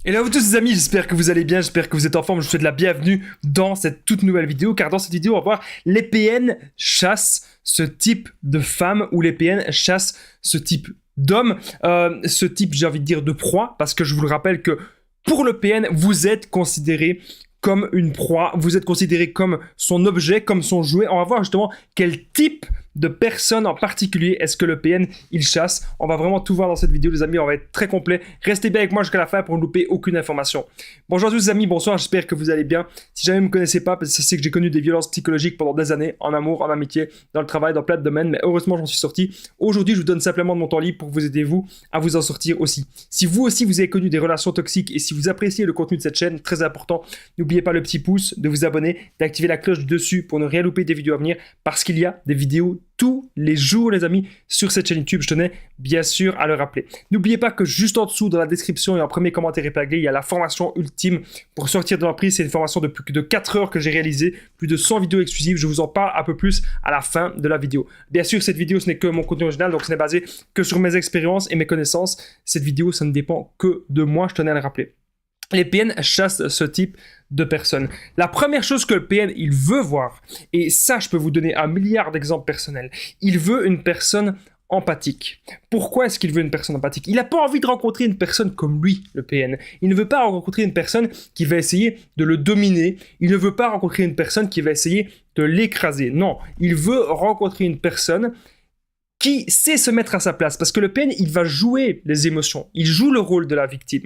Hello à vous tous les amis, j'espère que vous allez bien, j'espère que vous êtes en forme, je vous souhaite la bienvenue dans cette toute nouvelle vidéo, car dans cette vidéo on va voir les PN chassent ce type de femme ou les PN chassent ce type d'homme, ce type j'ai envie de dire de proie, parce que je vous le rappelle que pour le PN vous êtes considéré comme une proie, vous êtes considéré comme son objet, comme son jouet. On va voir justement quel type de personne en particulier est-ce que le PN il chasse. On va vraiment tout voir dans cette vidéo les amis, on va être très complet. Restez bien avec moi jusqu'à la fin pour ne louper aucune information. Bonjour à tous les amis, bonsoir, j'espère que vous allez bien. Si jamais vous ne me connaissez pas, parce que c'est que j'ai connu des violences psychologiques pendant des années, en amour, en amitié, dans le travail, dans plein de domaines, mais heureusement j'en suis sorti. Aujourd'hui je vous donne simplement de mon temps libre pour vous aider vous à vous en sortir aussi. Si vous aussi vous avez connu des relations toxiques et si vous appréciez le contenu de cette chaîne, très important, n'oubliez pas le petit pouce, de vous abonner, d'activer la cloche du dessus pour ne rien louper des vidéos à venir, parce qu'il y a des vidéos tous les jours les amis sur cette chaîne YouTube, je tenais bien sûr à le rappeler. N'oubliez pas que juste en dessous dans la description et en premier commentaire épinglé, il y a la formation ultime pour sortir de l'emprise. C'est une formation de plus de 4 heures que j'ai réalisée, plus de 100 vidéos exclusives, je vous en parle un peu plus à la fin de la vidéo. Bien sûr cette vidéo ce n'est que mon contenu original, donc ce n'est basé que sur mes expériences et mes connaissances. Cette vidéo ça ne dépend que de moi, je tenais à le rappeler. Les PN chassent ce type de personnes. La première chose que le PN il veut voir, et ça je peux vous donner un milliard d'exemples personnels, il veut une personne empathique. Pourquoi est-ce qu'il veut une personne empathique? Il n'a pas envie de rencontrer une personne comme lui, le PN. Il ne veut pas rencontrer une personne qui va essayer de le dominer. Il ne veut pas rencontrer une personne qui va essayer de l'écraser. Non, il veut rencontrer une personne qui sait se mettre à sa place. Parce que le PN, il va jouer les émotions. Il joue le rôle de la victime.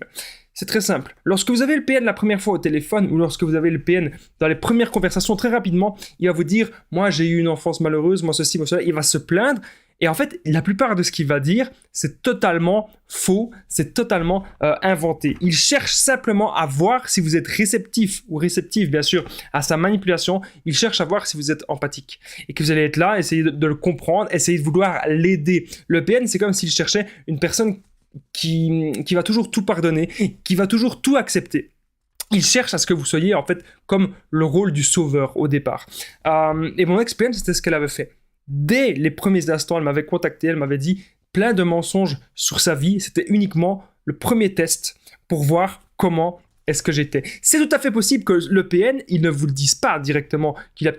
C'est très simple. Lorsque vous avez le PN la première fois au téléphone ou lorsque vous avez le PN dans les premières conversations, très rapidement, il va vous dire « Moi, j'ai eu une enfance malheureuse, moi ceci, moi cela ». Il va se plaindre. Et en fait, la plupart de ce qu'il va dire, c'est totalement faux, c'est totalement inventé. Il cherche simplement à voir si vous êtes réceptif ou réceptif, bien sûr, à sa manipulation. Il cherche à voir si vous êtes empathique et que vous allez être là, essayer de le comprendre, essayer de vouloir l'aider. Le PN, c'est comme s'il cherchait une personne qui va toujours tout pardonner, qui va toujours tout accepter. Il cherche à ce que vous soyez en fait comme le rôle du sauveur au départ. Et mon ex-PN, c'était ce qu'elle avait fait. Dès les premiers instants, elle m'avait contacté, elle m'avait dit plein de mensonges sur sa vie. C'était uniquement le premier test pour voir comment est-ce que j'étais. C'est tout à fait possible que le PN, il ne vous le dise pas directement, qu'il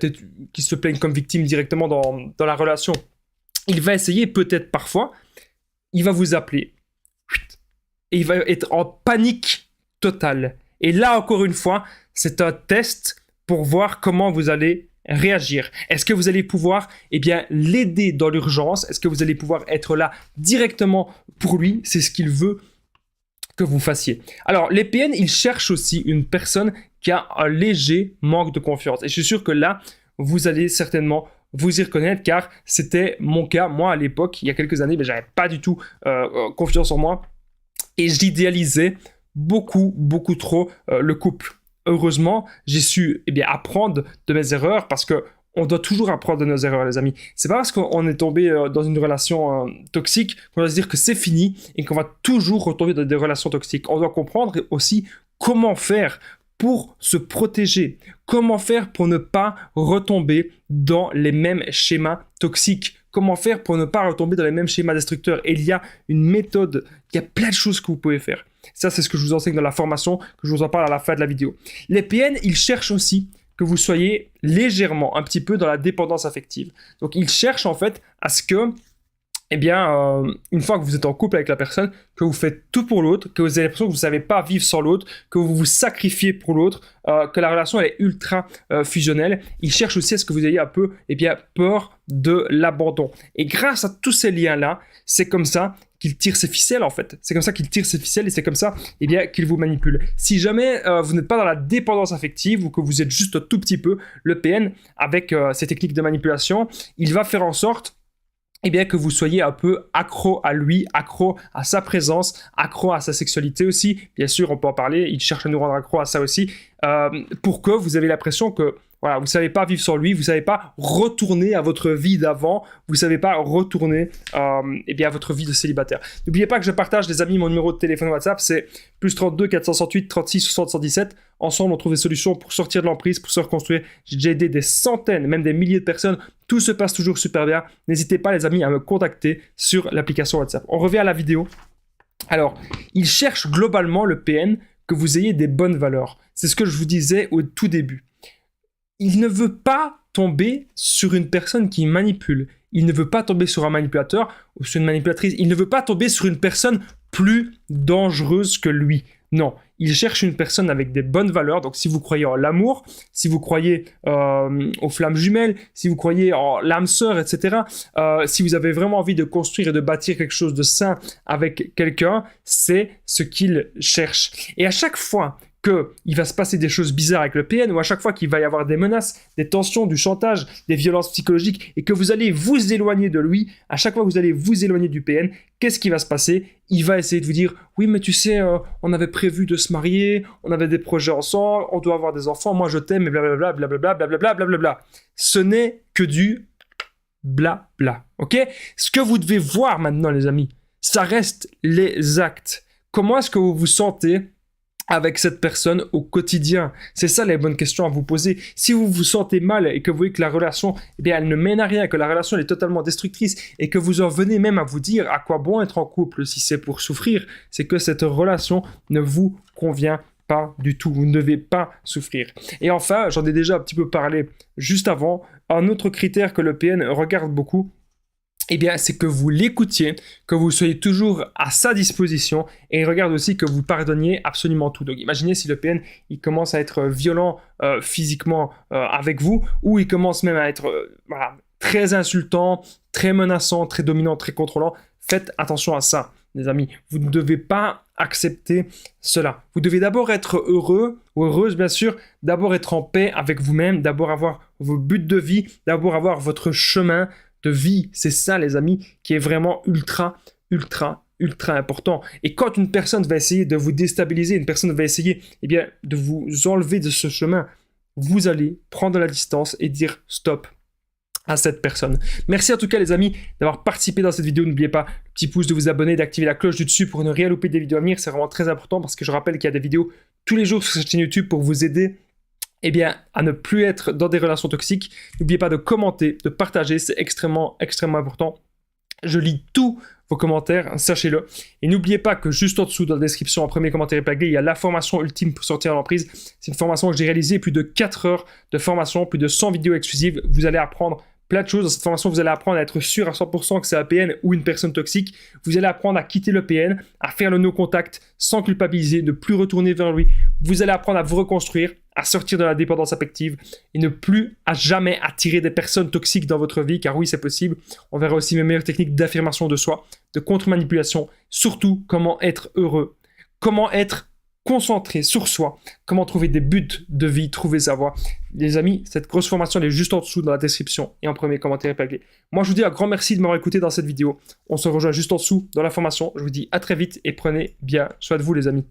se plaigne comme victime directement dans la relation. Il va essayer peut-être parfois, il va vous appeler. Et il va être en panique totale. Et là, encore une fois, c'est un test pour voir comment vous allez réagir. Est-ce que vous allez pouvoir l'aider dans l'urgence? Est-ce que vous allez pouvoir être là directement pour lui? C'est ce qu'il veut que vous fassiez. Alors, les PN, ils cherchent aussi une personne qui a un léger manque de confiance. Et je suis sûr que là, vous allez certainement vous y reconnaître, car c'était mon cas. Moi, à l'époque, il y a quelques années, j'avais pas du tout confiance en moi. Et j'idéalisais beaucoup trop le couple. Heureusement, j'ai su apprendre de mes erreurs, parce que on doit toujours apprendre de nos erreurs, les amis. C'est pas parce qu'on est tombé dans une relation toxique qu'on va se dire que c'est fini et qu'on va toujours retomber dans des relations toxiques. On doit comprendre aussi comment faire pour se protéger, comment faire pour ne pas retomber dans les mêmes schémas toxiques, comment faire pour ne pas retomber dans les mêmes schémas destructeurs. Et il y a une méthode, il y a plein de choses que vous pouvez faire. Ça, c'est ce que je vous enseigne dans la formation, que je vous en parle à la fin de la vidéo. Les PN, ils cherchent aussi que vous soyez légèrement, un petit peu dans la dépendance affective. Donc, ils cherchent en fait à ce que, une fois que vous êtes en couple avec la personne, que vous faites tout pour l'autre, que vous avez l'impression que vous ne savez pas vivre sans l'autre, que vous vous sacrifiez pour l'autre, que la relation elle est ultra fusionnelle. Ils cherchent aussi à ce que vous ayez un peu peur de l'abandon. Et grâce à tous ces liens-là, c'est comme ça qu'il tire ses ficelles en fait. C'est comme ça qu'il tire ses ficelles et c'est comme ça qu'il vous manipule. Si jamais vous n'êtes pas dans la dépendance affective ou que vous êtes juste un tout petit peu, le PN, avec ces techniques de manipulation, il va faire en sorte que vous soyez un peu accro à lui, accro à sa présence, accro à sa sexualité aussi. Bien sûr, on peut en parler, il cherche à nous rendre accro à ça aussi, pour que vous avez l'impression que voilà, vous ne savez pas vivre sans lui, vous ne savez pas retourner à votre vie d'avant, vous ne savez pas retourner à votre vie de célibataire. N'oubliez pas que je partage, les amis, mon numéro de téléphone WhatsApp, c'est +32 468 36 60 117. Ensemble, on trouve des solutions pour sortir de l'emprise, pour se reconstruire. J'ai déjà aidé des centaines, même des milliers de personnes. Tout se passe toujours super bien. N'hésitez pas, les amis, à me contacter sur l'application WhatsApp. On revient à la vidéo. Alors, il cherche globalement, le PN, que vous ayez des bonnes valeurs. C'est ce que je vous disais au tout début. Il ne veut pas tomber sur une personne qui manipule. Il ne veut pas tomber sur un manipulateur ou sur une manipulatrice. Il ne veut pas tomber sur une personne plus dangereuse que lui. Non, il cherche une personne avec des bonnes valeurs. Donc, si vous croyez en l'amour, si vous croyez aux flammes jumelles, si vous croyez en l'âme sœur, etc., si vous avez vraiment envie de construire et de bâtir quelque chose de sain avec quelqu'un, c'est ce qu'il cherche. Et à chaque fois qu'il va se passer des choses bizarres avec le PN, ou à chaque fois qu'il va y avoir des menaces, des tensions, du chantage, des violences psychologiques, et que vous allez vous éloigner de lui, à chaque fois que vous allez vous éloigner du PN, qu'est-ce qui va se passer? Il va essayer de vous dire « Oui, mais tu sais, on avait prévu de se marier, on avait des projets ensemble, on doit avoir des enfants, moi je t'aime, et blablabla, blablabla, blablabla, blablabla. » Ce n'est que du blabla, ok? Ce que vous devez voir maintenant, les amis, ça reste les actes. Comment est-ce que vous vous sentez avec cette personne au quotidien? C'est ça les bonnes questions à vous poser. Si vous vous sentez mal et que vous voyez que la relation, eh bien, elle ne mène à rien, que la relation elle est totalement destructrice et que vous en venez même à vous dire à quoi bon être en couple si c'est pour souffrir, c'est que cette relation ne vous convient pas du tout. Vous ne devez pas souffrir. Et enfin, j'en ai déjà un petit peu parlé juste avant, un autre critère que le PN regarde beaucoup, eh bien, c'est que vous l'écoutiez, que vous soyez toujours à sa disposition et il regarde aussi que vous pardonniez absolument tout. Donc, imaginez si le PN, il commence à être violent physiquement avec vous ou il commence même à être très insultant, très menaçant, très dominant, très contrôlant. Faites attention à ça, les amis. Vous ne devez pas accepter cela. Vous devez d'abord être heureux ou heureuse, bien sûr, d'abord être en paix avec vous-même, d'abord avoir vos buts de vie, d'abord avoir votre chemin de vie. C'est ça, les amis, qui est vraiment ultra important. Et quand une personne va essayer de vous déstabiliser, une personne va essayer de vous enlever de ce chemin, vous allez prendre la distance et dire stop à cette personne. Merci en tout cas les amis d'avoir participé dans cette vidéo. N'oubliez pas le petit pouce, de vous abonner, d'activer la cloche du dessus pour ne rien louper des vidéos à venir. C'est vraiment très important parce que je rappelle qu'il y a des vidéos tous les jours sur cette chaîne YouTube pour vous aider à ne plus être dans des relations toxiques. N'oubliez pas de commenter, de partager, c'est extrêmement important. Je lis tous vos commentaires, sachez-le. Et n'oubliez pas que juste en dessous, dans la description, en premier commentaire épinglé, il y a la formation ultime pour sortir de l'emprise. C'est une formation que j'ai réalisée, plus de 4 heures de formation, plus de 100 vidéos exclusives. Vous allez apprendre plein de choses. Dans cette formation, vous allez apprendre à être sûr à 100% que c'est un PN ou une personne toxique. Vous allez apprendre à quitter le PN, à faire le no-contact sans culpabiliser, ne plus retourner vers lui. Vous allez apprendre à vous reconstruire, à sortir de la dépendance affective et ne plus à jamais attirer des personnes toxiques dans votre vie, car oui, c'est possible. On verra aussi mes meilleures techniques d'affirmation de soi, de contre-manipulation, surtout comment être heureux, comment être concentré sur soi, comment trouver des buts de vie, trouver sa voie. Les amis, cette grosse formation elle est juste en dessous dans la description et en premier commentaire épinglé. Moi, je vous dis un grand merci de m'avoir écouté dans cette vidéo. On se rejoint juste en dessous dans la formation. Je vous dis à très vite et prenez bien soin de vous, les amis.